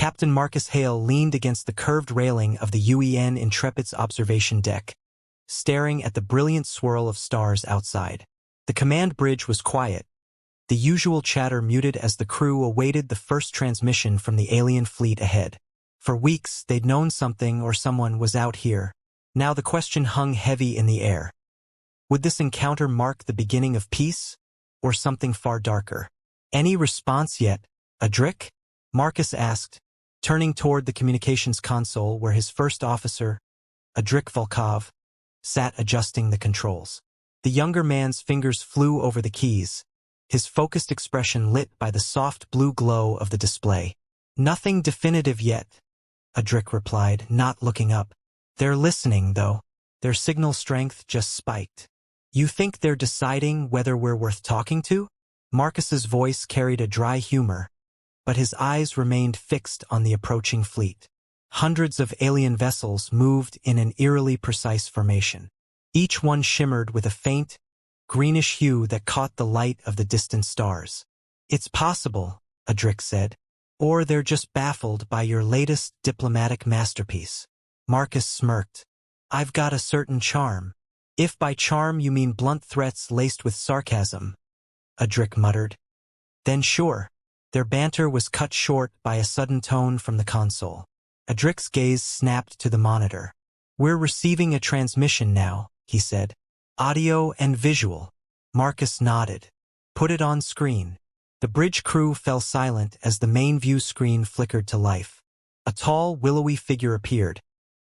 Captain Marcus Hale leaned against the curved railing of the UEN Intrepid's observation deck, staring at the brilliant swirl of stars outside. The command bridge was quiet, the usual chatter muted as the crew awaited the first transmission from the alien fleet ahead. For weeks, they'd known something or someone was out here. Now the question hung heavy in the air. Would this encounter mark the beginning of peace, or something far darker? Any response yet, Adric? Marcus asked, turning toward the communications console where his first officer, Adric Volkov, sat adjusting the controls. The younger man's fingers flew over the keys, his focused expression lit by the soft blue glow of the display. Nothing definitive yet, Adric replied, not looking up. They're listening, though. Their signal strength just spiked. You think they're deciding whether we're worth talking to? Marcus's voice carried a dry humor, but his eyes remained fixed on the approaching fleet. Hundreds of alien vessels moved in an eerily precise formation. Each one shimmered with a faint, greenish hue that caught the light of the distant stars. It's possible, Adric said, or they're just baffled by your latest diplomatic masterpiece. Marcus smirked. I've got a certain charm. If by charm you mean blunt threats laced with sarcasm, Adric muttered. Then sure. Their banter was cut short by a sudden tone from the console. Adric's gaze snapped to the monitor. We're receiving a transmission now, he said. Audio and visual. Marcus nodded. Put it on screen. The bridge crew fell silent as the main view screen flickered to life. A tall, willowy figure appeared,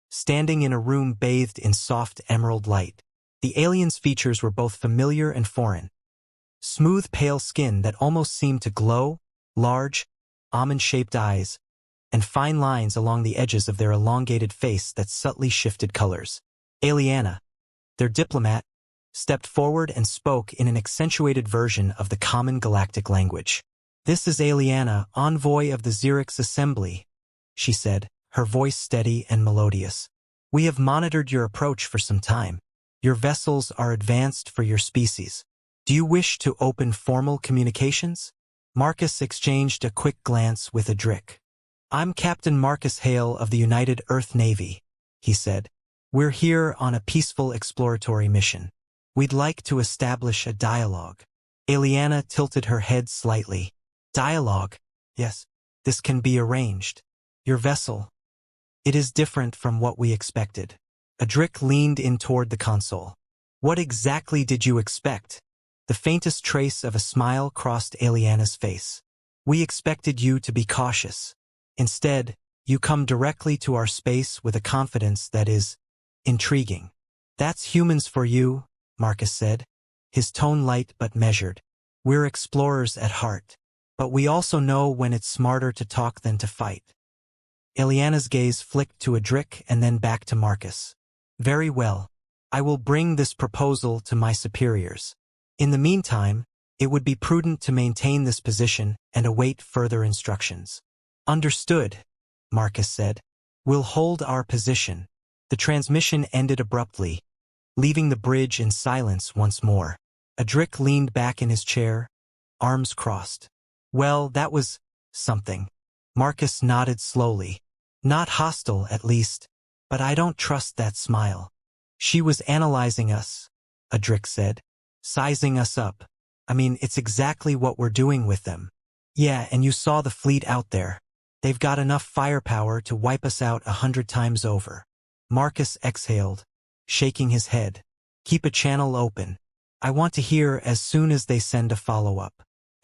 standing in a room bathed in soft emerald light. The alien's features were both familiar and foreign. Smooth, pale skin that almost seemed to glow, large, almond-shaped eyes, and fine lines along the edges of their elongated face that subtly shifted colors. Aliana, their diplomat, stepped forward and spoke in an accentuated version of the common galactic language. This is Aliana, envoy of the Xerix Assembly, she said, her voice steady and melodious. We have monitored your approach for some time. Your vessels are advanced for your species. Do you wish to open formal communications? Marcus exchanged a quick glance with Adric. I'm Captain Marcus Hale of the United Earth Navy, he said. We're here on a peaceful exploratory mission. We'd like to establish a dialogue. Aliana tilted her head slightly. Dialogue? Yes, this can be arranged. Your vessel. It is different from what we expected. Adric leaned in toward the console. What exactly did you expect? The faintest trace of a smile crossed Aliana's face. We expected you to be cautious. Instead, you come directly to our space with a confidence that is intriguing. That's humans for you, Marcus said, his tone light but measured. We're explorers at heart, but we also know when it's smarter to talk than to fight. Aliana's gaze flicked to Adric and then back to Marcus. Very well. I will bring this proposal to my superiors. In the meantime, it would be prudent to maintain this position and await further instructions. Understood, Marcus said. We'll hold our position. The transmission ended abruptly, leaving the bridge in silence once more. Adric leaned back in his chair, arms crossed. Well, that was something. Marcus nodded slowly. Not hostile, at least, but I don't trust that smile. She was analyzing us, Adric said. Sizing us up. I mean, it's exactly what we're doing with them. Yeah, and you saw the fleet out there. They've got enough firepower to wipe us out 100 times over. Marcus exhaled, shaking his head. Keep a channel open. I want to hear as soon as they send a follow-up.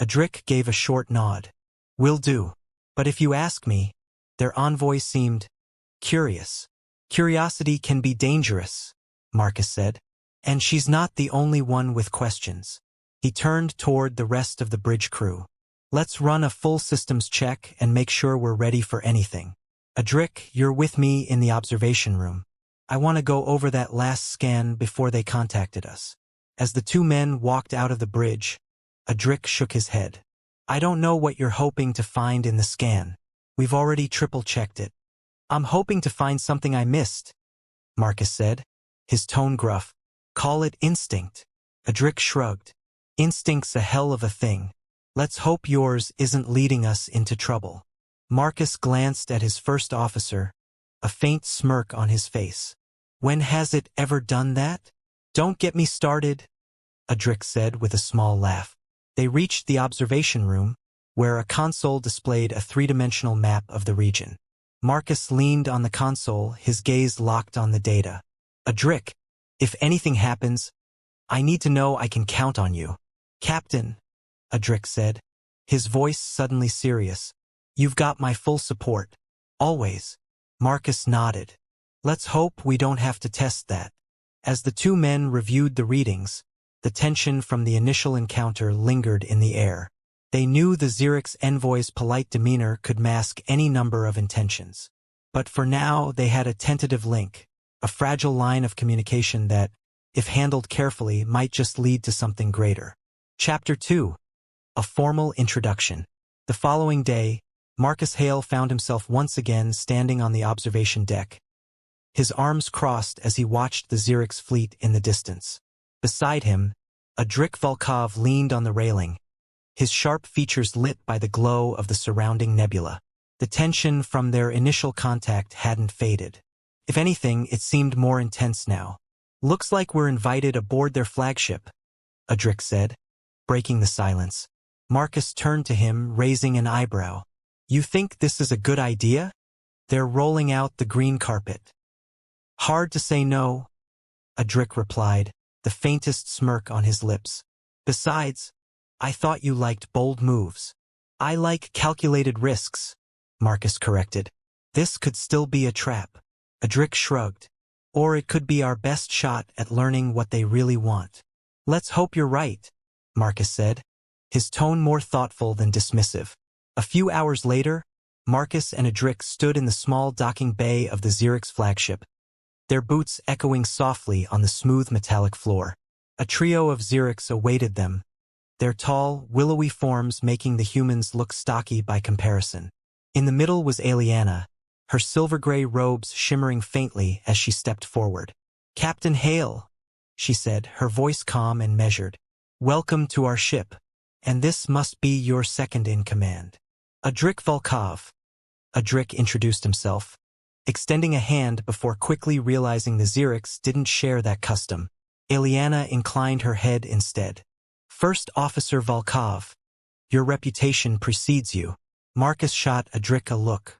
Adric gave a short nod. Will do. But if you ask me, their envoy seemed curious. Curiosity can be dangerous, Marcus said. And she's not the only one with questions. He turned toward the rest of the bridge crew. Let's run a full systems check and make sure we're ready for anything. Adric, you're with me in the observation room. I want to go over that last scan before they contacted us. As the two men walked out of the bridge, Adric shook his head. I don't know what you're hoping to find in the scan. We've already triple-checked it. I'm hoping to find something I missed, Marcus said, his tone gruff. Call it instinct. Adric shrugged. Instinct's a hell of a thing. Let's hope yours isn't leading us into trouble. Marcus glanced at his first officer, a faint smirk on his face. When has it ever done that? Don't get me started, Adric said with a small laugh. They reached the observation room, where a console displayed a three-dimensional map of the region. Marcus leaned on the console, his gaze locked on the data. Adric, if anything happens, I need to know I can count on you. Captain, Adric said, his voice suddenly serious. You've got my full support. Always. Marcus nodded. Let's hope we don't have to test that. As the two men reviewed the readings, the tension from the initial encounter lingered in the air. They knew the Xerix envoy's polite demeanor could mask any number of intentions. But for now, they had a tentative link, a fragile line of communication that, if handled carefully, might just lead to something greater. Chapter 2. A Formal Introduction. The following day, Marcus Hale found himself once again standing on the observation deck, his arms crossed as he watched the Xerix fleet in the distance. Beside him, Adric Volkov leaned on the railing, his sharp features lit by the glow of the surrounding nebula. The tension from their initial contact hadn't faded. If anything, it seemed more intense now. Looks like we're invited aboard their flagship, Adric said, breaking the silence. Marcus turned to him, raising an eyebrow. You think this is a good idea? They're rolling out the green carpet. Hard to say no, Adric replied, the faintest smirk on his lips. Besides, I thought you liked bold moves. I like calculated risks, Marcus corrected. This could still be a trap. Adric shrugged. Or it could be our best shot at learning what they really want. Let's hope you're right, Marcus said, his tone more thoughtful than dismissive. A few hours later, Marcus and Adric stood in the small docking bay of the Xerix flagship, their boots echoing softly on the smooth metallic floor. A trio of Xerix awaited them, their tall, willowy forms making the humans look stocky by comparison. In the middle was Aliana, her silver-gray robes shimmering faintly as she stepped forward. Captain Hale, she said, her voice calm and measured. Welcome to our ship, and this must be your second in command. Adric Volkov. Adric introduced himself, extending a hand before quickly realizing the Xerix didn't share that custom. Aliana inclined her head instead. First Officer Volkov, your reputation precedes you. Marcus shot Adric a look.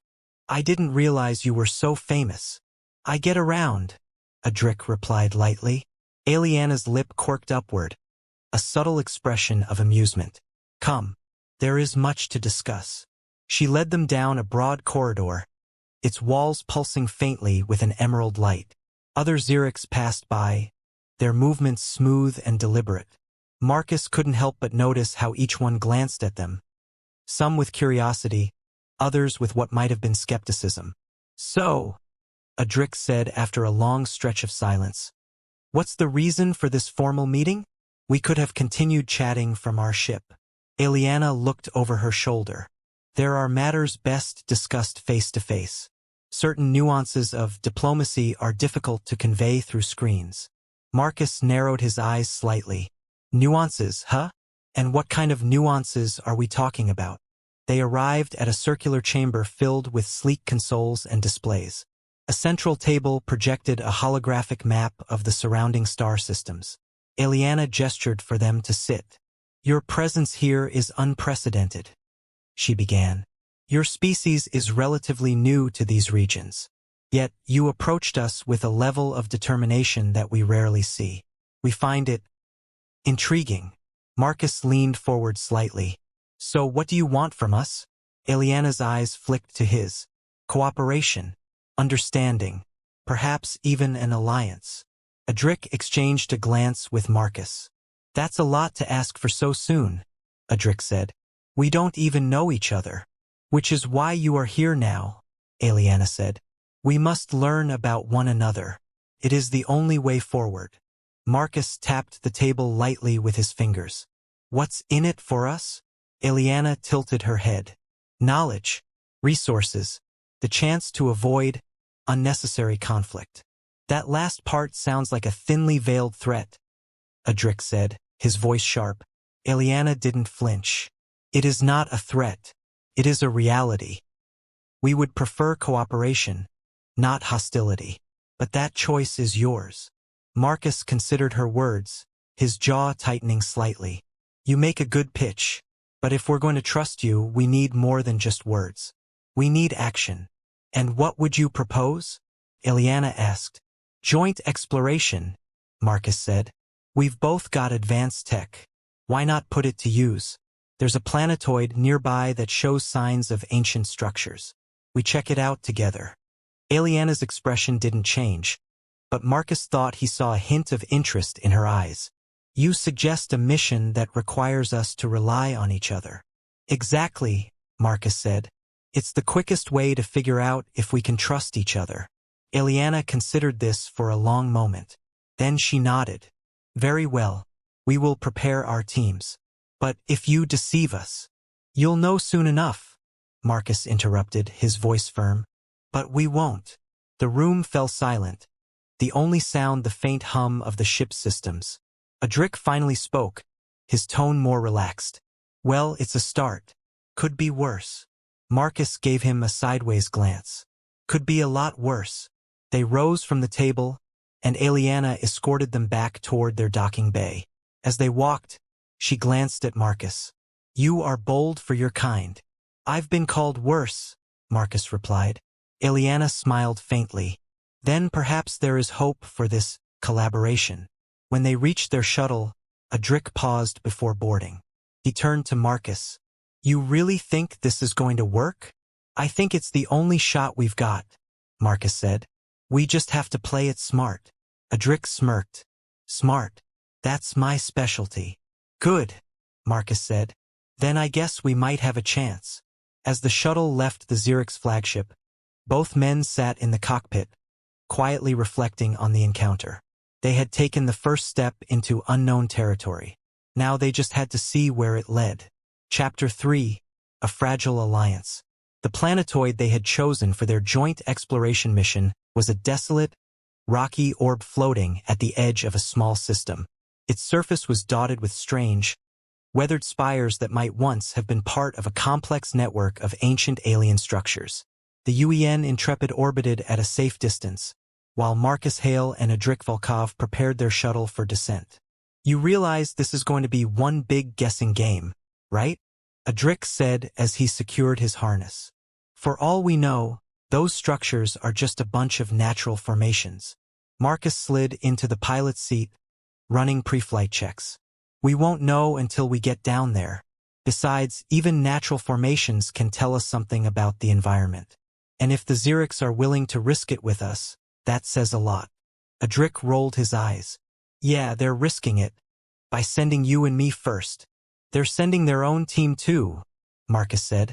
I didn't realize you were so famous. I get around, Adric replied lightly. Aliana's lip quirked upward, a subtle expression of amusement. Come, there is much to discuss. She led them down a broad corridor, its walls pulsing faintly with an emerald light. Other Xerix passed by, their movements smooth and deliberate. Marcus couldn't help but notice how each one glanced at them, some with curiosity, others with what might have been skepticism. So, Adric said after a long stretch of silence, what's the reason for this formal meeting? We could have continued chatting from our ship. Aliana looked over her shoulder. There are matters best discussed face-to-face. Certain nuances of diplomacy are difficult to convey through screens. Marcus narrowed his eyes slightly. Nuances, huh? And what kind of nuances are we talking about? They arrived at a circular chamber filled with sleek consoles and displays. A central table projected a holographic map of the surrounding star systems. Aliana gestured for them to sit. Your presence here is unprecedented, she began. Your species is relatively new to these regions. Yet you approached us with a level of determination that we rarely see. We find it intriguing. Marcus leaned forward slightly. So what do you want from us? Aliana's eyes flicked to his. Cooperation, understanding, perhaps even an alliance. Adric exchanged a glance with Marcus. That's a lot to ask for so soon, Adric said. We don't even know each other. Which is why you are here now, Aliana said. We must learn about one another. It is the only way forward. Marcus tapped the table lightly with his fingers. What's in it for us? Aliana tilted her head. Knowledge, resources, the chance to avoid unnecessary conflict. That last part sounds like a thinly veiled threat, Adric said, his voice sharp. Aliana didn't flinch. It is not a threat. It is a reality. We would prefer cooperation, not hostility. But that choice is yours. Marcus considered her words, his jaw tightening slightly. You make a good pitch, but if we're going to trust you, we need more than just words. We need action. And what would you propose? Ileana asked. Joint exploration, Marcus said. We've both got advanced tech. Why not put it to use? There's a planetoid nearby that shows signs of ancient structures. We check it out together. Ileana's expression didn't change, but Marcus thought he saw a hint of interest in her eyes. You suggest a mission that requires us to rely on each other. Exactly, Marcus said. It's the quickest way to figure out if we can trust each other. Ileana considered this for a long moment. Then she nodded. Very well. We will prepare our teams. But if you deceive us, you'll know soon enough, Marcus interrupted, his voice firm. But we won't. The room fell silent, the only sound the faint hum of the ship's systems. Adric finally spoke, his tone more relaxed. Well, it's a start. Could be worse. Marcus gave him a sideways glance. Could be a lot worse. They rose from the table, and Ileana escorted them back toward their docking bay. As they walked, she glanced at Marcus. You are bold for your kind. I've been called worse, Marcus replied. Ileana smiled faintly. Then perhaps there is hope for this collaboration. When they reached their shuttle, Adric paused before boarding. He turned to Marcus. You really think this is going to work? I think it's the only shot we've got, Marcus said. We just have to play it smart. Adric smirked. Smart. That's my specialty. Good, Marcus said. Then I guess we might have a chance. As the shuttle left the Xerix flagship, both men sat in the cockpit, quietly reflecting on the encounter. They had taken the first step into unknown territory. Now they just had to see where it led. Chapter 3, A Fragile Alliance. The planetoid they had chosen for their joint exploration mission was a desolate, rocky orb floating at the edge of a small system. Its surface was dotted with strange, weathered spires that might once have been part of a complex network of ancient alien structures. The UEN Intrepid orbited at a safe distance, while Marcus Hale and Adric Volkov prepared their shuttle for descent. You realize this is going to be one big guessing game, right? Adric said as he secured his harness. For all we know, those structures are just a bunch of natural formations. Marcus slid into the pilot's seat, running pre-flight checks. We won't know until we get down there. Besides, even natural formations can tell us something about the environment. And if the Xerix are willing to risk it with us, that says a lot. Adric rolled his eyes. Yeah, they're risking it. By sending you and me first. They're sending their own team too, Marcus said,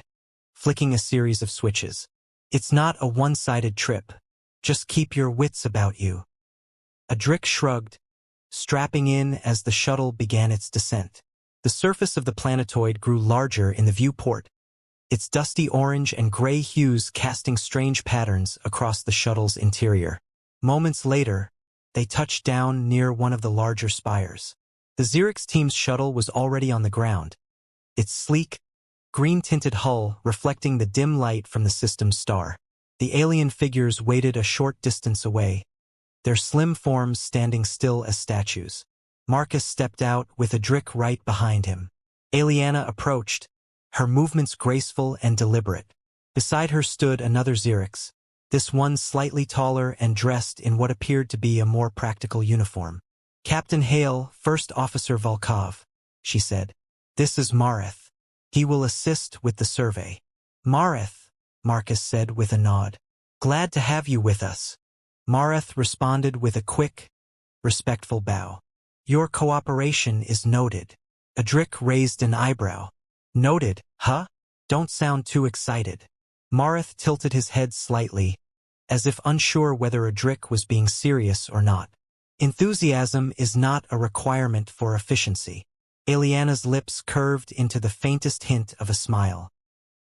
flicking a series of switches. It's not a one-sided trip. Just keep your wits about you. Adric shrugged, strapping in as the shuttle began its descent. The surface of the planetoid grew larger in the viewport, its dusty orange and gray hues casting strange patterns across the shuttle's interior. Moments later, they touched down near one of the larger spires. The Xerix team's shuttle was already on the ground, its sleek, green-tinted hull reflecting the dim light from the system's star. The alien figures waited a short distance away, their slim forms standing still as statues. Marcus stepped out with Adric right behind him. Ileana approached, her movements graceful and deliberate. Beside her stood another Xerix, this one slightly taller and dressed in what appeared to be a more practical uniform. Captain Hale, First Officer Volkov, she said. This is Mareth. He will assist with the survey. Mareth, Marcus said with a nod. Glad to have you with us. Mareth responded with a quick, respectful bow. Your cooperation is noted. Adric raised an eyebrow. Noted, huh? Don't sound too excited. Mareth tilted his head slightly, as if unsure whether Adric was being serious or not. Enthusiasm is not a requirement for efficiency. Ileana's lips curved into the faintest hint of a smile.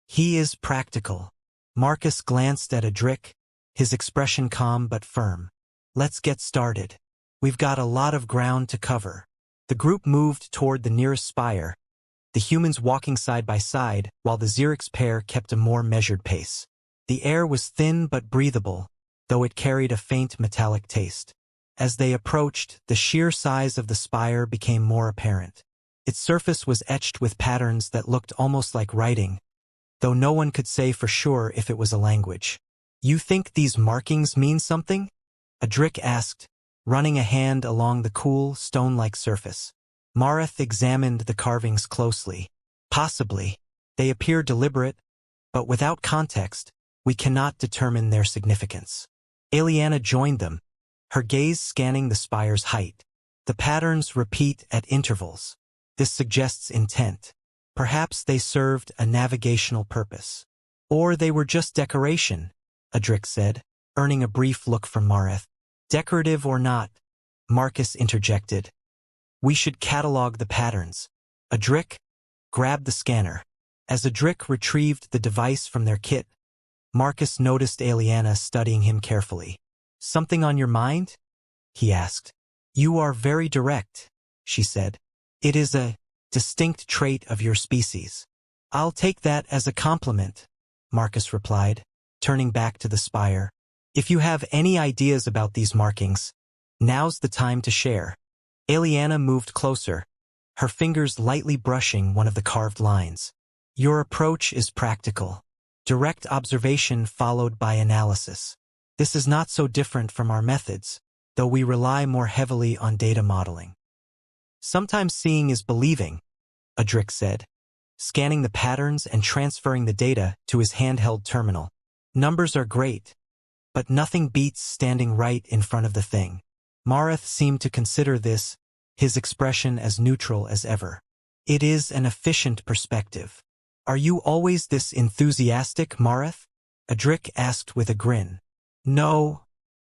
He is practical. Marcus glanced at Adric, his expression calm but firm. Let's get started. We've got a lot of ground to cover. The group moved toward the nearest spire, the humans walking side by side while the Xerix pair kept a more measured pace. The air was thin but breathable, though it carried a faint metallic taste. As they approached, the sheer size of the spire became more apparent. Its surface was etched with patterns that looked almost like writing, though no one could say for sure if it was a language. "You think these markings mean something?" Adric asked, running a hand along the cool, stone-like surface. Mareth examined the carvings closely. "Possibly. They appear deliberate, but without context, we cannot determine their significance." Aliana joined them, her gaze scanning the spire's height. The patterns repeat at intervals. This suggests intent. Perhaps they served a navigational purpose. Or they were just decoration, Adric said, earning a brief look from Mareth. "Decorative or not," Marcus interjected, "we should catalog the patterns." Adric grabbed the scanner. As Adric retrieved the device from their kit, Marcus noticed Aliana studying him carefully. "Something on your mind?" he asked. "You are very direct," she said. "It is a distinct trait of your species." "I'll take that as a compliment," Marcus replied, turning back to the spire. "If you have any ideas about these markings, now's the time to share." Aliana moved closer, her fingers lightly brushing one of the carved lines. "Your approach is practical. Direct observation followed by analysis. This is not so different from our methods, though we rely more heavily on data modeling." "Sometimes seeing is believing," Adric said, scanning the patterns and transferring the data to his handheld terminal. "Numbers are great, but nothing beats standing right in front of the thing." Mareth seemed to consider this, his expression as neutral as ever. "It is an efficient perspective." "Are you always this enthusiastic, Mareth?" Adric asked with a grin. "No,"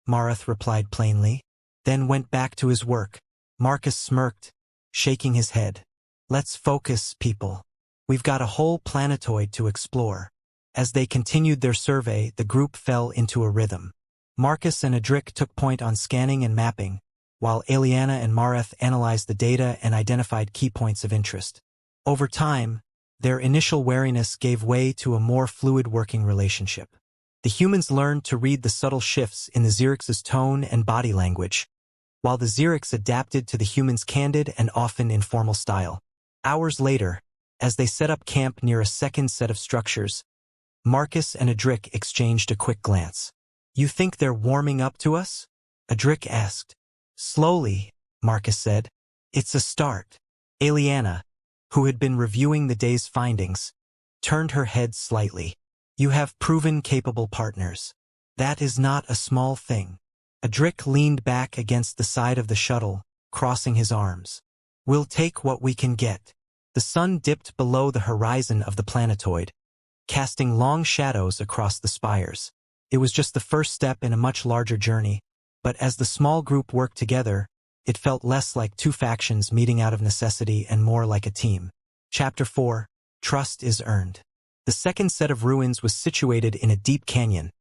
Mareth replied plainly, then went back to his work. Marcus smirked, shaking his head. "Let's focus, people. We've got a whole planetoid to explore." As they continued their survey, the group fell into a rhythm. Marcus and Adric took point on scanning and mapping, while Aliana and Mareth analyzed the data and identified key points of interest. Over time, their initial wariness gave way to a more fluid working relationship. The humans learned to read the subtle shifts in the Xerx's tone and body language, while the Xerx adapted to the humans' candid and often informal style. Hours later, as they set up camp near a second set of structures, Marcus and Adric exchanged a quick glance. "You think they're warming up to us?" Adric asked. "Slowly," Marcus said. "It's a start." Aliana, who had been reviewing the day's findings, turned her head slightly. "You have proven capable partners. That is not a small thing." Adric leaned back against the side of the shuttle, crossing his arms. "We'll take what we can get." The sun dipped below the horizon of the planetoid, casting long shadows across the spires. It was just the first step in a much larger journey, but as the small group worked together, it felt less like two factions meeting out of necessity and more like a team. Chapter 4: Trust is Earned. The second set of ruins was situated in a deep canyon,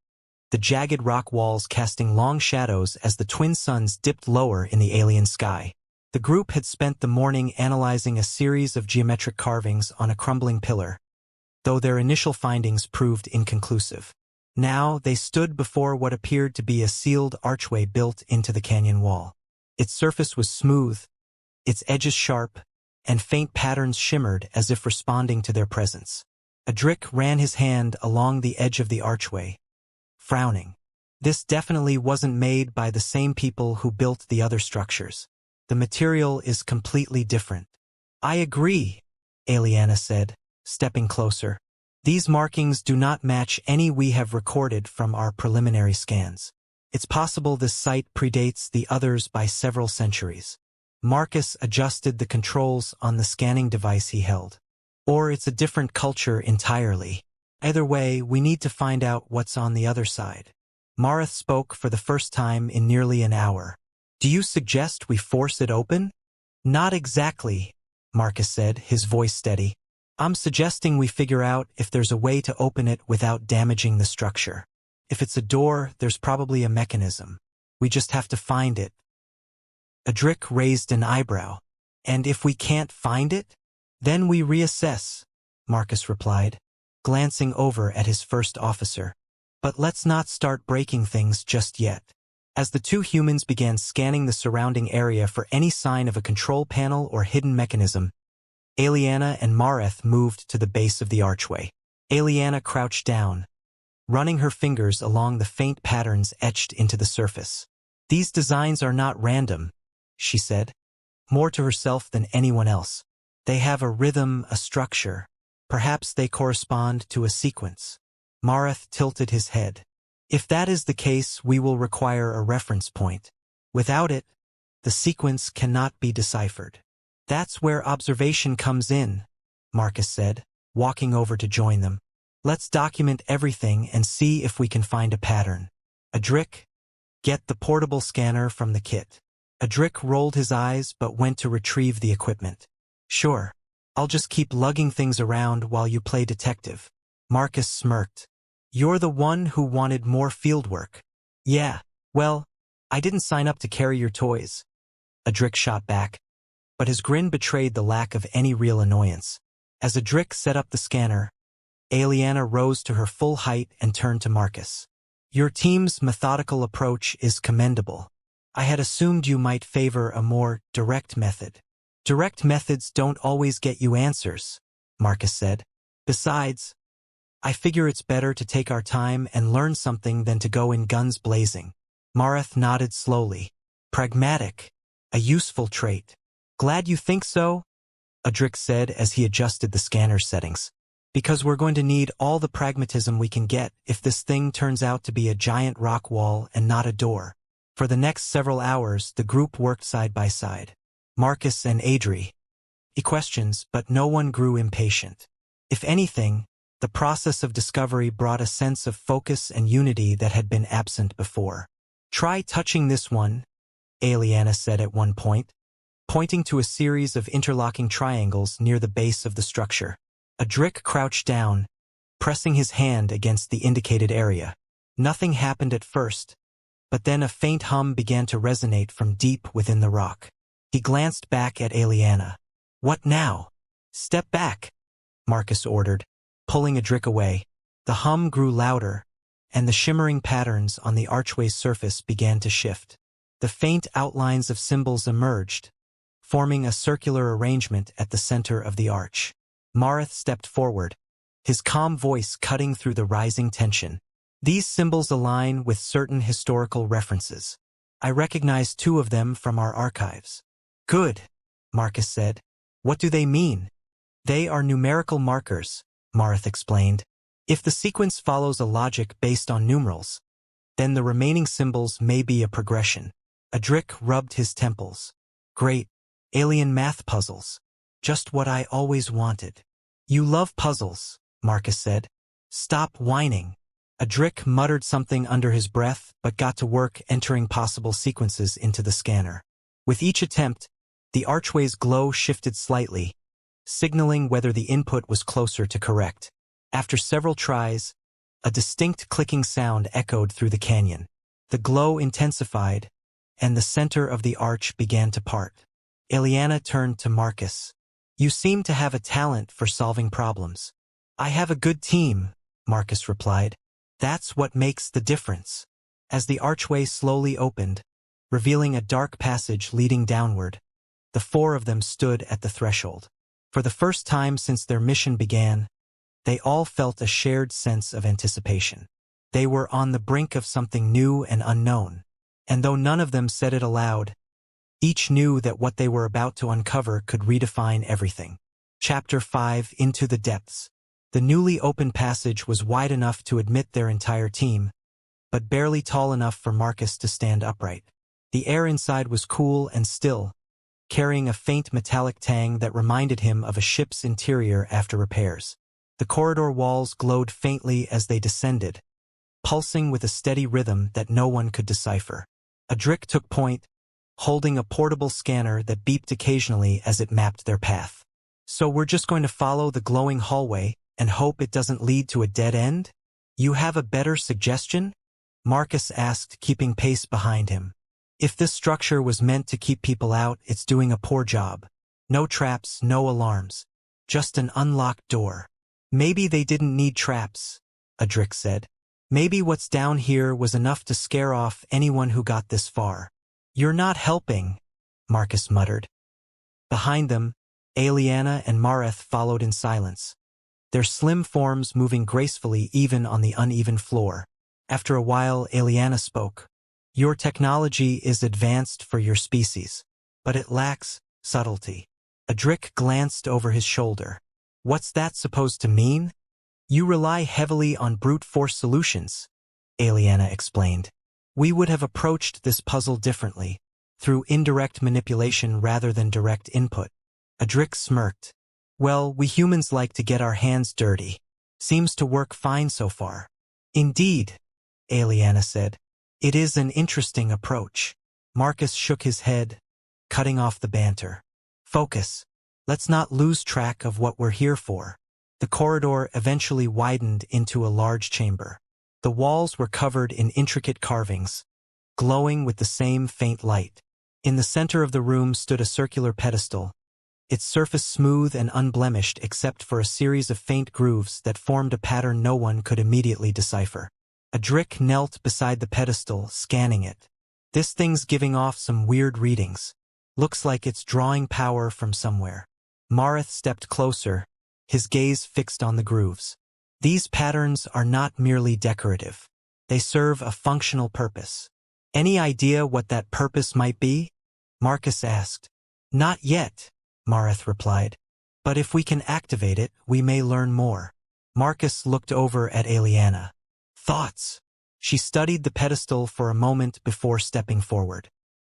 the jagged rock walls casting long shadows as the twin suns dipped lower in the alien sky. The group had spent the morning analyzing a series of geometric carvings on a crumbling pillar, though their initial findings proved inconclusive. Now they stood before what appeared to be a sealed archway built into the canyon wall. Its surface was smooth, its edges sharp, and faint patterns shimmered as if responding to their presence. Adric ran his hand along the edge of the archway, frowning. This definitely wasn't made by the same people who built the other structures. The material is completely different. "I agree," Aliana said, stepping closer. "These markings do not match any we have recorded from our preliminary scans. It's possible this site predates the others by several centuries." Marcus adjusted the controls on the scanning device he held. "Or it's a different culture entirely. Either way, we need to find out what's on the other side." Mareth spoke for the first time in nearly an hour. "Do you suggest we force it open?" "Not exactly," Marcus said, his voice steady. "I'm suggesting we figure out if there's a way to open it without damaging the structure. If it's a door, there's probably a mechanism. We just have to find it." Adric raised an eyebrow. "And if we can't find it? Then we reassess," Marcus replied, glancing over at his first officer. But let's not start breaking things just yet. As the two humans began scanning the surrounding area for any sign of a control panel or hidden mechanism, Aliana and Mareth moved to the base of the archway. Aliana crouched down, running her fingers along the faint patterns etched into the surface. "These designs are not random," she said, more to herself than anyone else. "They have a rhythm, a structure. Perhaps they correspond to a sequence." Mareth tilted his head. "If that is the case, we will require a reference point. Without it, the sequence cannot be deciphered." "That's where observation comes in," Marcus said, walking over to join them. "Let's document everything and see if we can find a pattern. Adric, get the portable scanner from the kit." Adric rolled his eyes but went to retrieve the equipment. "Sure, I'll just keep lugging things around while you play detective." Marcus smirked. "You're the one who wanted more fieldwork." "Yeah, well, I didn't sign up to carry your toys," Adric shot back, but his grin betrayed the lack of any real annoyance. As Adric set up the scanner, Aliana rose to her full height and turned to Marcus. "Your team's methodical approach is commendable. I had assumed you might favor a more direct method." "Direct methods don't always get you answers," Marcus said. "Besides, I figure it's better to take our time and learn something than to go in guns blazing." Mareth nodded slowly. "Pragmatic. A useful trait." "Glad you think so," Adric said as he adjusted the scanner settings. "Because we're going to need all the pragmatism we can get if this thing turns out to be a giant rock wall and not a door." For the next several hours, the group worked side by side. Marcus and Adri. Questions, but no one grew impatient. If anything, the process of discovery brought a sense of focus and unity that had been absent before. "Try touching this one," Aliana said at one point, pointing to a series of interlocking triangles near the base of the structure. Adric crouched down, pressing his hand against the indicated area. Nothing happened at first, but then a faint hum began to resonate from deep within the rock. He glanced back at Aliana. "What now?" "Step back," Marcus ordered, pulling Adric away. The hum grew louder, and the shimmering patterns on the archway's surface began to shift. The faint outlines of symbols emerged, forming a circular arrangement at the center of the arch. Mareth stepped forward, his calm voice cutting through the rising tension. "These symbols align with certain historical references. I recognize 2 of them from our archives." "Good," Marcus said. "What do they mean?" "They are numerical markers," Mareth explained. "If the sequence follows a logic based on numerals, then the remaining symbols may be a progression." Adric rubbed his temples. "Great. Alien math puzzles. Just what I always wanted." "You love puzzles," Marcus said. "Stop whining." Adric muttered something under his breath but got to work entering possible sequences into the scanner. With each attempt, the archway's glow shifted slightly, signaling whether the input was closer to correct. After several tries, a distinct clicking sound echoed through the canyon. The glow intensified, and the center of the arch began to part. Aliana turned to Marcus. "You seem to have a talent for solving problems." "I have a good team," Marcus replied. "That's what makes the difference." As the archway slowly opened, revealing a dark passage leading downward, the 4 of them stood at the threshold. For the first time since their mission began, they all felt a shared sense of anticipation. They were on the brink of something new and unknown, and though none of them said it aloud, each knew that what they were about to uncover could redefine everything. Chapter 5: Into the Depths. The newly opened passage was wide enough to admit their entire team, but barely tall enough for Marcus to stand upright. The air inside was cool and still, carrying a faint metallic tang that reminded him of a ship's interior after repairs. The corridor walls glowed faintly as they descended, pulsing with a steady rhythm that no one could decipher. Adric took point, holding a portable scanner that beeped occasionally as it mapped their path. "So we're just going to follow the glowing hallway and hope it doesn't lead to a dead end? You have a better suggestion?" Marcus asked, keeping pace behind him. "If this structure was meant to keep people out, it's doing a poor job. No traps, no alarms. Just an unlocked door." "Maybe they didn't need traps," Adric said. Maybe what's down here was enough to scare off anyone who got this far. You're not helping, Marcus muttered. Behind them, Aliana and Mareth followed in silence, their slim forms moving gracefully even on the uneven floor. After a while, Aliana spoke. Your technology is advanced for your species, but it lacks subtlety. Adric glanced over his shoulder. What's that supposed to mean? You rely heavily on brute force solutions, Aliana explained. We would have approached this puzzle differently, through indirect manipulation rather than direct input. Adric smirked. Well, we humans like to get our hands dirty. Seems to work fine so far. Indeed, Aliana said. It is an interesting approach. Marcus shook his head, cutting off the banter. Focus. Let's not lose track of what we're here for. The corridor eventually widened into a large chamber. The walls were covered in intricate carvings, glowing with the same faint light. In the center of the room stood a circular pedestal, its surface smooth and unblemished except for a series of faint grooves that formed a pattern no one could immediately decipher. Adric knelt beside the pedestal, scanning it. This thing's giving off some weird readings. Looks like it's drawing power from somewhere. Mareth stepped closer, his gaze fixed on the grooves. These patterns are not merely decorative. They serve a functional purpose. Any idea what that purpose might be? Marcus asked. Not yet, Mareth replied. But if we can activate it, we may learn more. Marcus looked over at Aliana. Thoughts? She studied the pedestal for a moment before stepping forward.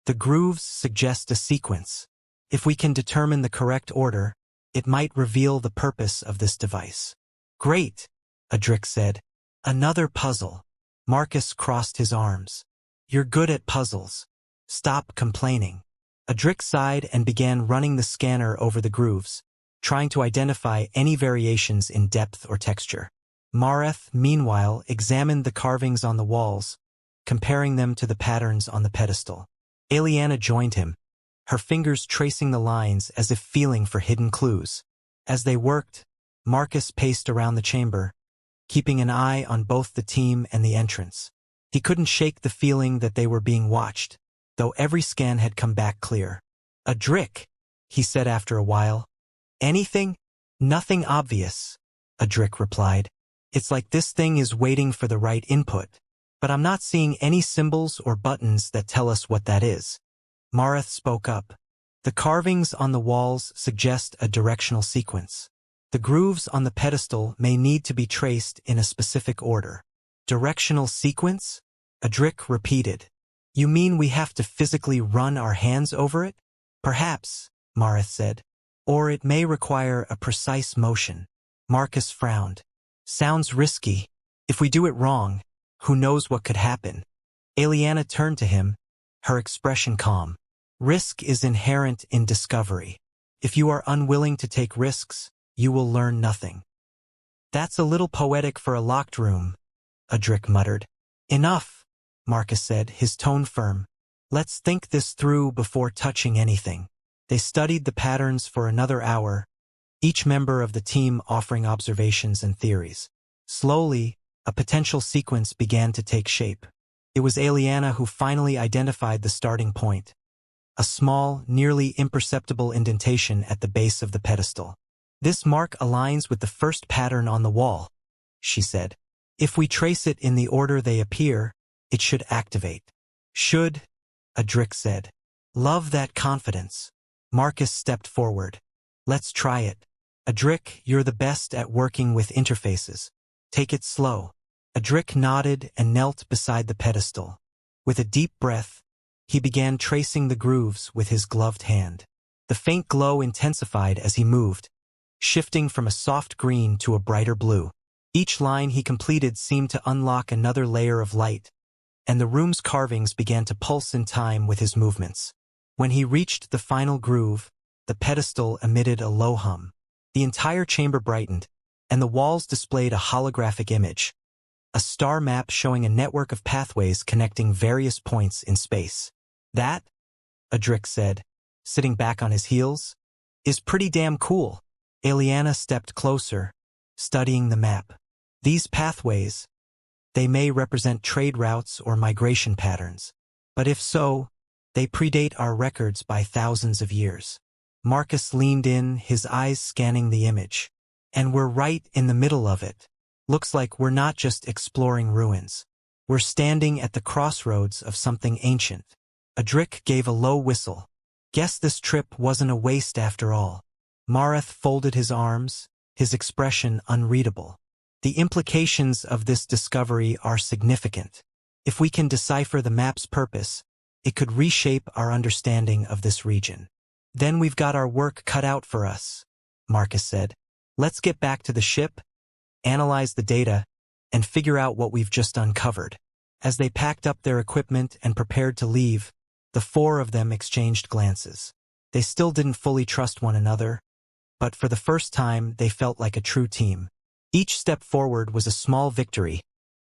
The grooves suggest a sequence. If we can determine the correct order, it might reveal the purpose of this device. Great, Adric said. Another puzzle. Marcus crossed his arms. You're good at puzzles. Stop complaining. Adric sighed and began running the scanner over the grooves, trying to identify any variations in depth or texture. Mareth, meanwhile, examined the carvings on the walls, comparing them to the patterns on the pedestal. Aliana joined him, her fingers tracing the lines as if feeling for hidden clues. As they worked, Marcus paced around the chamber, keeping an eye on both the team and the entrance. He couldn't shake the feeling that they were being watched, though every scan had come back clear. Adric, he said after a while. Anything? Nothing obvious, Adric replied. It's like this thing is waiting for the right input, but I'm not seeing any symbols or buttons that tell us what that is. Mareth spoke up. The carvings on the walls suggest a directional sequence. The grooves on the pedestal may need to be traced in a specific order. Directional sequence? Adric repeated. You mean we have to physically run our hands over it? Perhaps, Mareth said. Or it may require a precise motion. Marcus frowned. Sounds risky. If we do it wrong, who knows what could happen? Aliana turned to him, her expression calm. Risk is inherent in discovery. If you are unwilling to take risks, you will learn nothing. That's a little poetic for a locked room, Adric muttered. Enough, Marcus said, his tone firm. Let's think this through before touching anything. They studied the patterns for another hour, each member of the team offering observations and theories. Slowly, a potential sequence began to take shape. It was Aliana who finally identified the starting point. A small, nearly imperceptible indentation at the base of the pedestal. This mark aligns with the first pattern on the wall, she said. If we trace it in the order they appear, it should activate. Should, Adric said. Love that confidence. Marcus stepped forward. Let's try it. Adric, you're the best at working with interfaces. Take it slow. Adric nodded and knelt beside the pedestal. With a deep breath, he began tracing the grooves with his gloved hand. The faint glow intensified as he moved, shifting from a soft green to a brighter blue. Each line he completed seemed to unlock another layer of light, and the room's carvings began to pulse in time with his movements. When he reached the final groove, the pedestal emitted a low hum. The entire chamber brightened, and the walls displayed a holographic image, a star map showing a network of pathways connecting various points in space. That, Adric said, sitting back on his heels, is pretty damn cool. Aliana stepped closer, studying the map. These pathways, They may represent trade routes or migration patterns. But if so, they predate our records by thousands of years. Marcus leaned in, his eyes scanning the image. And we're right in the middle of it. Looks like we're not just exploring ruins. We're standing at the crossroads of something ancient. Adric gave a low whistle. Guess this trip wasn't a waste after all. Mareth folded his arms, his expression unreadable. The implications of this discovery are significant. If we can decipher the map's purpose, it could reshape our understanding of this region. Then we've got our work cut out for us, Marcus said. Let's get back to the ship, analyze the data, and figure out what we've just uncovered. As they packed up their equipment and prepared to leave, the four of them exchanged glances. They still didn't fully trust one another, but for the first time they felt like a true team. Each step forward was a small victory,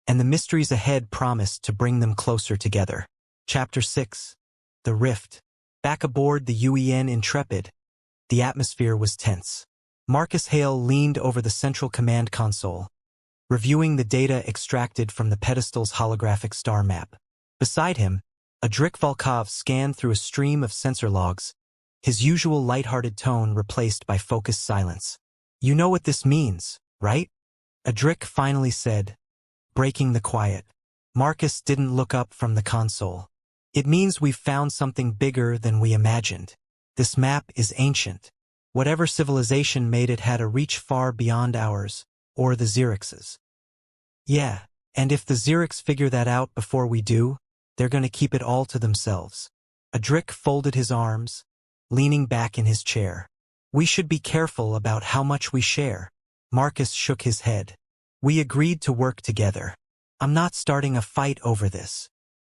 and the mysteries ahead promised to bring them closer together. Chapter 6. The Rift. Back aboard the UEN Intrepid, the atmosphere was tense. Marcus Hale leaned over the central command console, reviewing the data extracted from the pedestal's holographic star map. Beside him, Adric Volkov scanned through a stream of sensor logs, his usual lighthearted tone replaced by focused silence. You know what this means, right? Adric finally said, breaking the quiet. Marcus didn't look up from the console. It means we've found something bigger than we imagined. This map is ancient. Whatever civilization made it had a reach far beyond ours, or the Xerxes. Yeah, and if the Xerx figure that out before we do, they're gonna keep it all to themselves. Adric folded his arms, leaning back in his chair. We should be careful about how much we share. Marcus shook his head. We agreed to work together. I'm not starting a fight over this.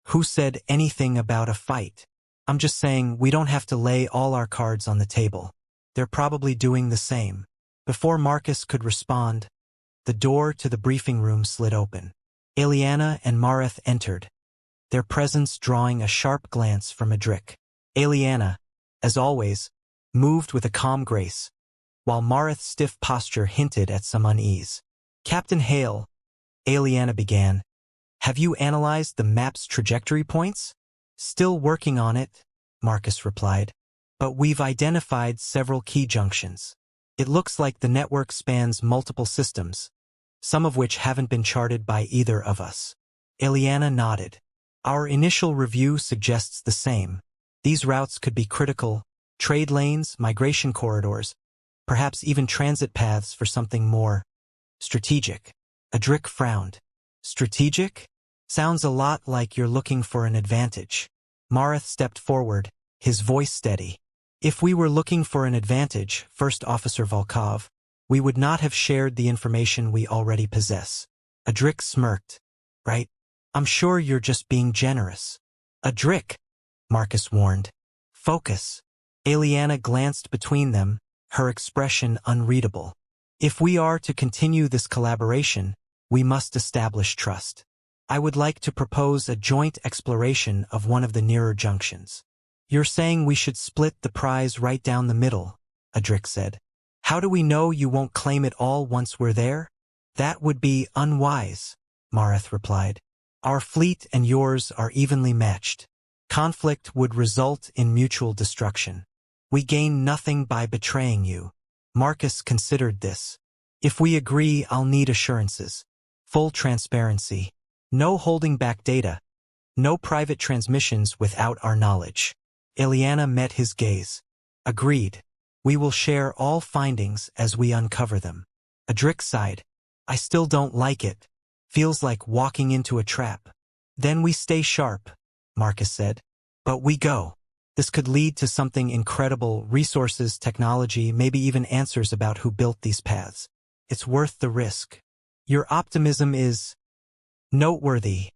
Who said anything about a fight? I'm just saying we don't have to lay all our cards on the table. They're probably doing the same. Before Marcus could respond, the door to the briefing room slid open. Aliana and Mareth entered, their presence drawing a sharp glance from Adric. Aliana, as always, moved with a calm grace, while Mareth's stiff posture hinted at some unease. Captain Hale, Aliana began, have you analyzed the map's trajectory points? Still working on it, Marcus replied. But we've identified several key junctions. It looks like the network spans multiple systems, some of which haven't been charted by either of us. Aliana nodded. Our initial review suggests the same. These routes could be critical, trade lanes, migration corridors, perhaps even transit paths for something more strategic. Adric frowned. Strategic? Sounds a lot like you're looking for an advantage. Mareth stepped forward, his voice steady. If we were looking for an advantage, First Officer Volkov, we would not have shared the information we already possess. Adric smirked. Right? I'm sure you're just being generous. Adric, Marcus warned. Focus. Aliana glanced between them, her expression unreadable. If we are to continue this collaboration, we must establish trust. I would like to propose a joint exploration of one of the nearer junctions. You're saying we should split the prize right down the middle, Adric said. How do we know you won't claim it all once we're there? That would be unwise, Mareth replied. Our fleet and yours are evenly matched. Conflict would result in mutual destruction. We gain nothing by betraying you. Marcus considered this. If we agree, I'll need assurances. Full transparency. No holding back data. No private transmissions without our knowledge. Aliana met his gaze. Agreed. We will share all findings as we uncover them. Adric sighed. I still don't like it. Feels like walking into a trap. Then we stay sharp, Marcus said. But we go. This could lead to something incredible, resources, technology, maybe even answers about who built these paths. It's worth the risk. Your optimism is noteworthy,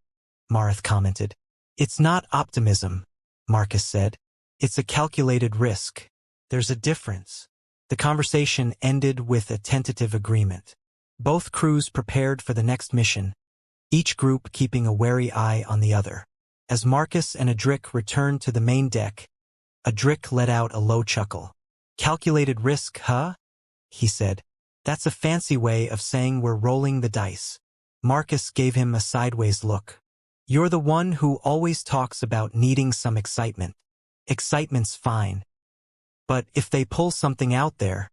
Mareth commented. It's not optimism, Marcus said. It's a calculated risk. There's a difference. The conversation ended with a tentative agreement. Both crews prepared for the next mission, each group keeping a wary eye on the other. As Marcus and Adric returned to the main deck, Adric let out a low chuckle. Calculated risk, huh? He said. That's a fancy way of saying we're rolling the dice. Marcus gave him a sideways look. You're the one who always talks about needing some excitement. Excitement's fine. But if they pull something out there,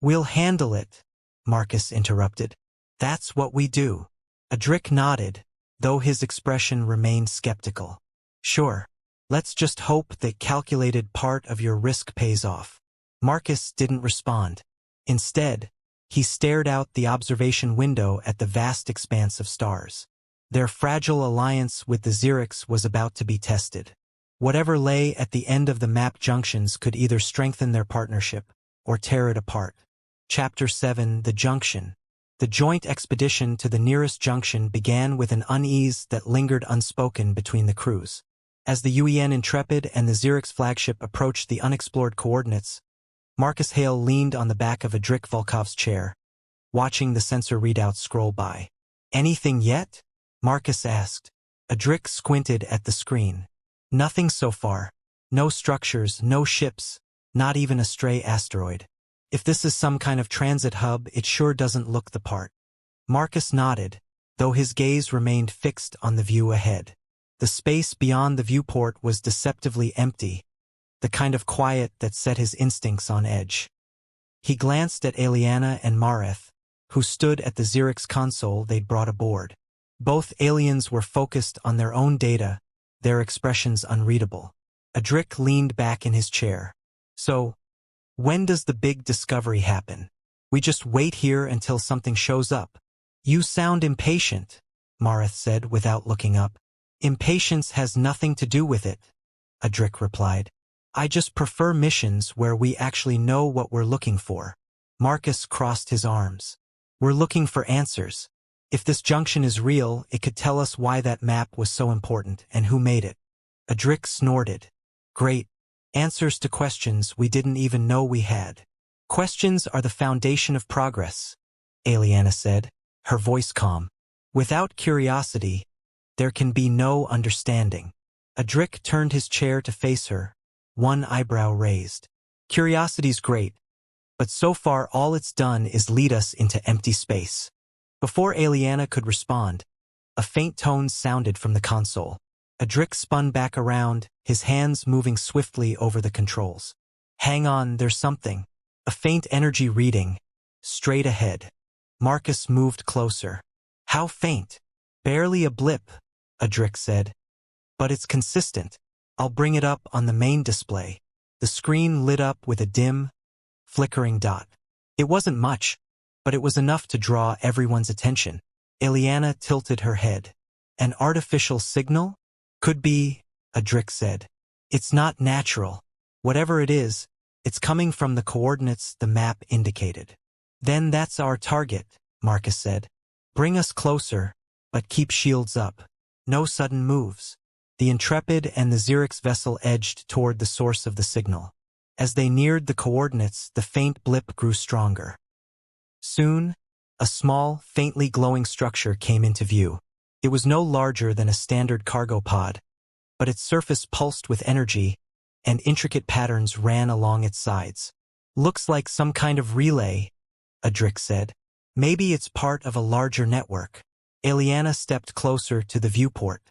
we'll handle it, Marcus interrupted. That's what we do. Adric nodded, though his expression remained skeptical. Sure. Let's just hope the calculated part of your risk pays off. Marcus didn't respond. Instead, he stared out the observation window at the vast expanse of stars. Their fragile alliance with the Xerix was about to be tested. Whatever lay at the end of the map junctions could either strengthen their partnership or tear it apart. Chapter 7: The Junction. The joint expedition to the nearest junction began with an unease that lingered unspoken between the crews. As the UEN Intrepid and the Xerix flagship approached the unexplored coordinates, Marcus Hale leaned on the back of Adric Volkov's chair, watching the sensor readouts scroll by. Anything yet? Marcus asked. Adric squinted at the screen. Nothing so far. No structures, no ships, not even a stray asteroid. If this is some kind of transit hub, it sure doesn't look the part. Marcus nodded, though his gaze remained fixed on the view ahead. The space beyond the viewport was deceptively empty, the kind of quiet that set his instincts on edge. He glanced at Aliana and Mareth, who stood at the Xerix console they'd brought aboard. Both aliens were focused on their own data, their expressions unreadable. Adric leaned back in his chair. So, when does the big discovery happen? We just wait here until something shows up. You sound impatient, Mareth said without looking up. Impatience has nothing to do with it, Adric replied. I just prefer missions where we actually know what we're looking for. Marcus crossed his arms. We're looking for answers. If this junction is real, it could tell us why that map was so important and who made it. Adric snorted. Great. Answers to questions we didn't even know we had. Questions are the foundation of progress, Aliana said, her voice calm. Without curiosity, there can be no understanding. Adric turned his chair to face her, one eyebrow raised. Curiosity's great, but so far all it's done is lead us into empty space. Before Aliana could respond, a faint tone sounded from the console. Adric spun back around, his hands moving swiftly over the controls. Hang on, there's something. A faint energy reading. Straight ahead. Marcus moved closer. How faint? Barely a blip, Adric said. But it's consistent. I'll bring it up on the main display. The screen lit up with a dim, flickering dot. It wasn't much, but it was enough to draw everyone's attention. Aliana tilted her head. An artificial signal? Could be, Adric said. It's not natural. Whatever it is, it's coming from the coordinates the map indicated. Then that's our target, Marcus said. Bring us closer, but keep shields up. No sudden moves. The Intrepid and the Xerix vessel edged toward the source of the signal. As they neared the coordinates, the faint blip grew stronger. Soon, a small, faintly glowing structure came into view. It was no larger than a standard cargo pod, but its surface pulsed with energy, and intricate patterns ran along its sides. Looks like some kind of relay, Adric said. Maybe it's part of a larger network. Aliana stepped closer to the viewport.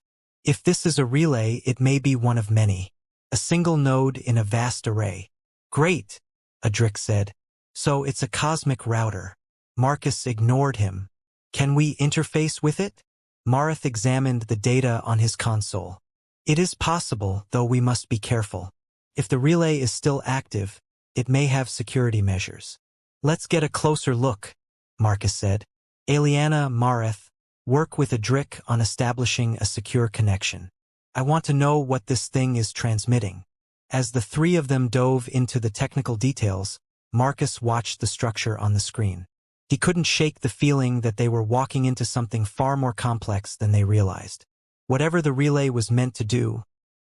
If this is a relay, it may be one of many. A single node in a vast array. Great, Adric said. So it's a cosmic router. Marcus ignored him. Can we interface with it? Mareth examined the data on his console. It is possible, though we must be careful. If the relay is still active, it may have security measures. Let's get a closer look, Marcus said. Aliana, Mareth, work with Adric on establishing a secure connection. I want to know what this thing is transmitting. As the three of them dove into the technical details, Marcus watched the structure on the screen. He couldn't shake the feeling that they were walking into something far more complex than they realized. Whatever the relay was meant to do,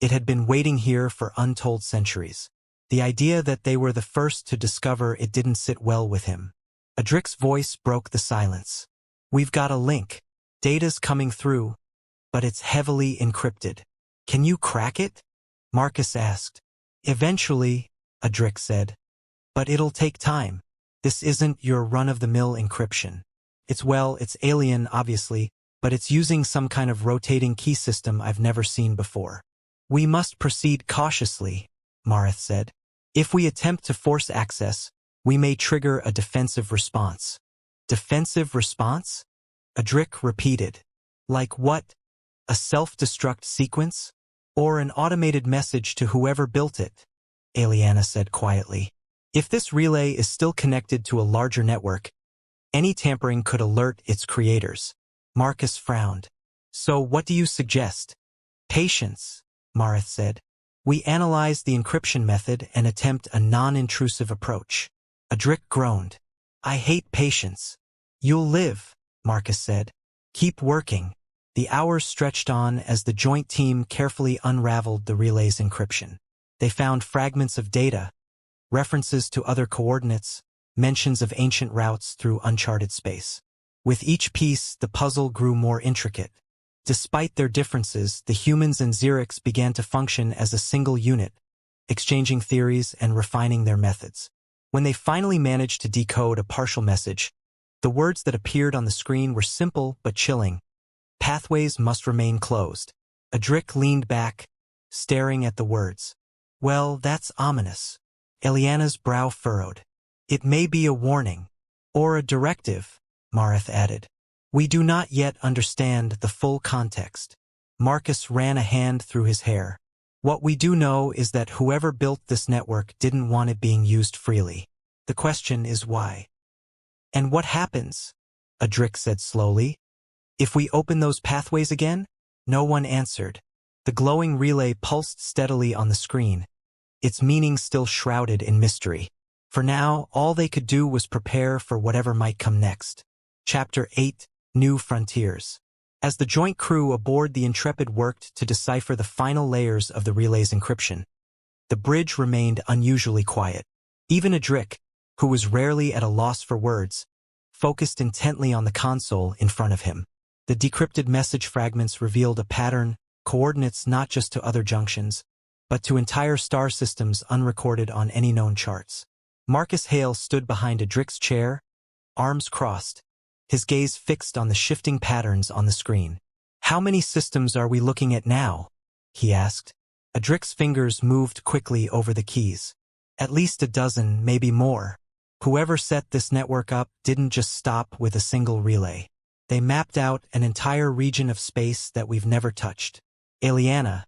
it had been waiting here for untold centuries. The idea that they were the first to discover it didn't sit well with him. Adric's voice broke the silence. We've got a link. Data's coming through, but it's heavily encrypted. Can you crack it? Marcus asked. Eventually, Adric said. But it'll take time. This isn't your run-of-the-mill encryption. It's alien, obviously, but it's using some kind of rotating key system I've never seen before. We must proceed cautiously, Mareth said. If we attempt to force access, we may trigger a defensive response. Defensive response? Adric repeated. Like what? A self-destruct sequence? Or an automated message to whoever built it? Eliana said quietly. If this relay is still connected to a larger network, any tampering could alert its creators. Marcus frowned. So what do you suggest? Patience, Mareth said. We analyze the encryption method and attempt a non-intrusive approach. Adric groaned. I hate patience. You'll live, Marcus said. Keep working. The hours stretched on as the joint team carefully unraveled the relay's encryption. They found fragments of data, references to other coordinates, mentions of ancient routes through uncharted space. With each piece, the puzzle grew more intricate. Despite their differences, the humans and Xerix began to function as a single unit, exchanging theories and refining their methods. When they finally managed to decode a partial message, the words that appeared on the screen were simple but chilling. Pathways must remain closed. Adric leaned back, staring at the words. Well, that's ominous. Eliana's brow furrowed. It may be a warning. Or a directive, Mareth added. We do not yet understand the full context. Marcus ran a hand through his hair. What we do know is that whoever built this network didn't want it being used freely. The question is why. And what happens? Adric said slowly. If we open those pathways again? No one answered. The glowing relay pulsed steadily on the screen, its meaning still shrouded in mystery. For now, all they could do was prepare for whatever might come next. Chapter 8, New Frontiers. As the joint crew aboard the Intrepid worked to decipher the final layers of the relay's encryption, the bridge remained unusually quiet. Even Adric, who was rarely at a loss for words, focused intently on the console in front of him. The decrypted message fragments revealed a pattern, coordinates not just to other junctions, but to entire star systems unrecorded on any known charts. Marcus Hale stood behind Adric's chair, arms crossed, his gaze fixed on the shifting patterns on the screen. How many systems are we looking at now? He asked. Adric's fingers moved quickly over the keys. At least a dozen, maybe more. Whoever set this network up didn't just stop with a single relay. They mapped out an entire region of space that we've never touched. Eliana,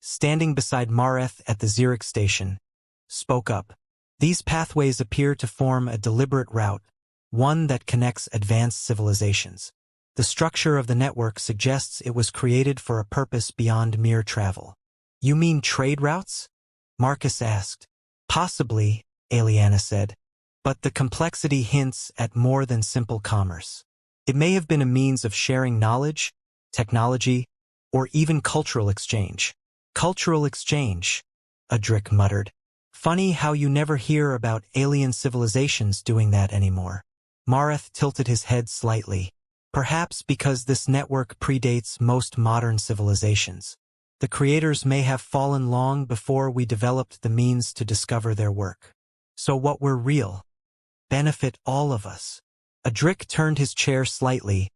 standing beside Mareth at the Xerix station, spoke up. These pathways appear to form a deliberate route, one that connects advanced civilizations. The structure of the network suggests it was created for a purpose beyond mere travel. You mean trade routes? Marcus asked. Possibly, Eliana said, but the complexity hints at more than simple commerce. It may have been a means of sharing knowledge, technology, or even cultural exchange. Cultural exchange, Adric muttered. Funny how you never hear about alien civilizations doing that anymore. Mareth tilted his head slightly, perhaps because this network predates most modern civilizations. The creators may have fallen long before we developed the means to discover their work. So what were real? Benefit all of us. Adric turned his chair slightly,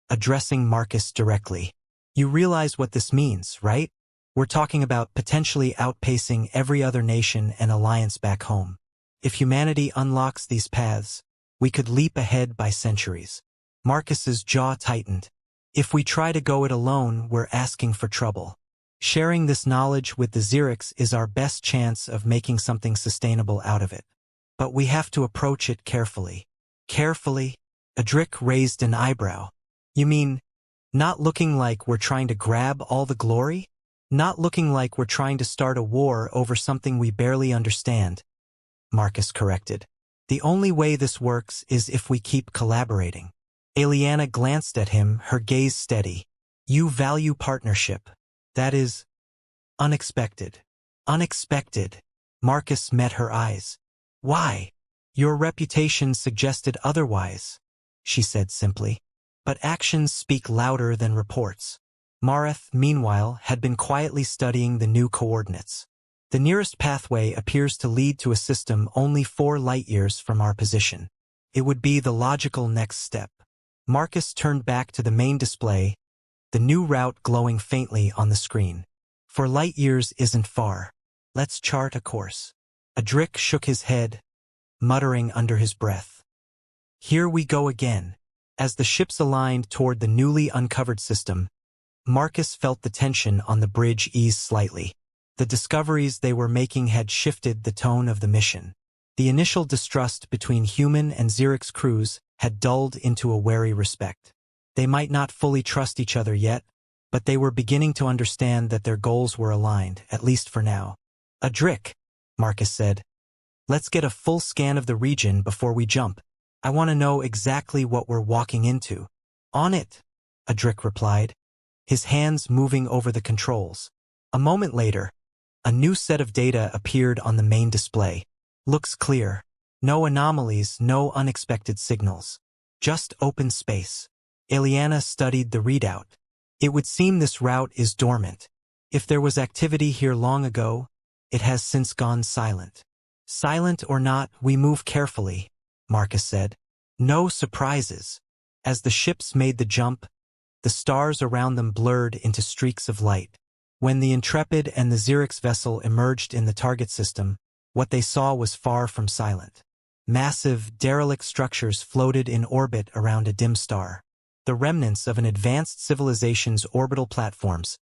addressing Marcus directly. You realize what this means, right? We're talking about potentially outpacing every other nation and alliance back home. If humanity unlocks these paths, we could leap ahead by centuries. Marcus's jaw tightened. If we try to go it alone, we're asking for trouble. Sharing this knowledge with the Xerix is our best chance of making something sustainable out of it. But we have to approach it carefully. Carefully? Adric raised an eyebrow. You mean, not looking like we're trying to grab all the glory? Not looking like we're trying to start a war over something we barely understand, Marcus corrected. The only way this works is if we keep collaborating. Eliana glanced at him, her gaze steady. You value partnership. That is unexpected. Unexpected. Marcus met her eyes. Why? Your reputation suggested otherwise, she said simply. But actions speak louder than reports. Mareth, meanwhile, had been quietly studying the new coordinates. The nearest pathway appears to lead to a system only 4 light-years from our position. It would be the logical next step. Marcus turned back to the main display, the new route glowing faintly on the screen. For light years isn't far. Let's chart a course. Adric shook his head, muttering under his breath. Here we go again. As the ships aligned toward the newly uncovered system, Marcus felt the tension on the bridge ease slightly. The discoveries they were making had shifted the tone of the mission. The initial distrust between human and Xerix crews had dulled into a wary respect. They might not fully trust each other yet, but they were beginning to understand that their goals were aligned, at least for now. Adric, Marcus said, let's get a full scan of the region before we jump. I want to know exactly what we're walking into. On it, Adric replied, his hands moving over the controls. A moment later, a new set of data appeared on the main display. Looks clear. No anomalies, no unexpected signals. Just open space. Ileana studied the readout. It would seem this route is dormant. If there was activity here long ago, it has since gone silent. Silent or not, we move carefully, Marcus said. No surprises. As the ships made the jump, the stars around them blurred into streaks of light. When the Intrepid and the Xerix vessel emerged in the target system, what they saw was far from silent. Massive, derelict structures floated in orbit around a dim star. The remnants of an advanced civilization's orbital platforms,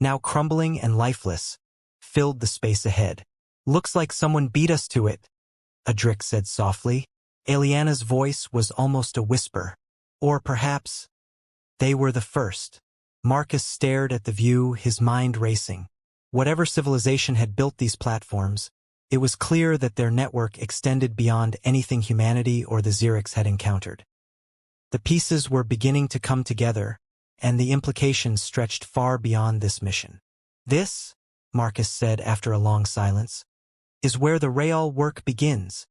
now crumbling and lifeless, filled the space ahead. Looks like someone beat us to it, Adric said softly. Ileana's voice was almost a whisper. Or perhaps, they were the first. Marcus stared at the view, his mind racing. Whatever civilization had built these platforms, it was clear that their network extended beyond anything humanity or the Xerix had encountered. The pieces were beginning to come together, and the implications stretched far beyond this mission. This, Marcus said after a long silence, is where the real work begins.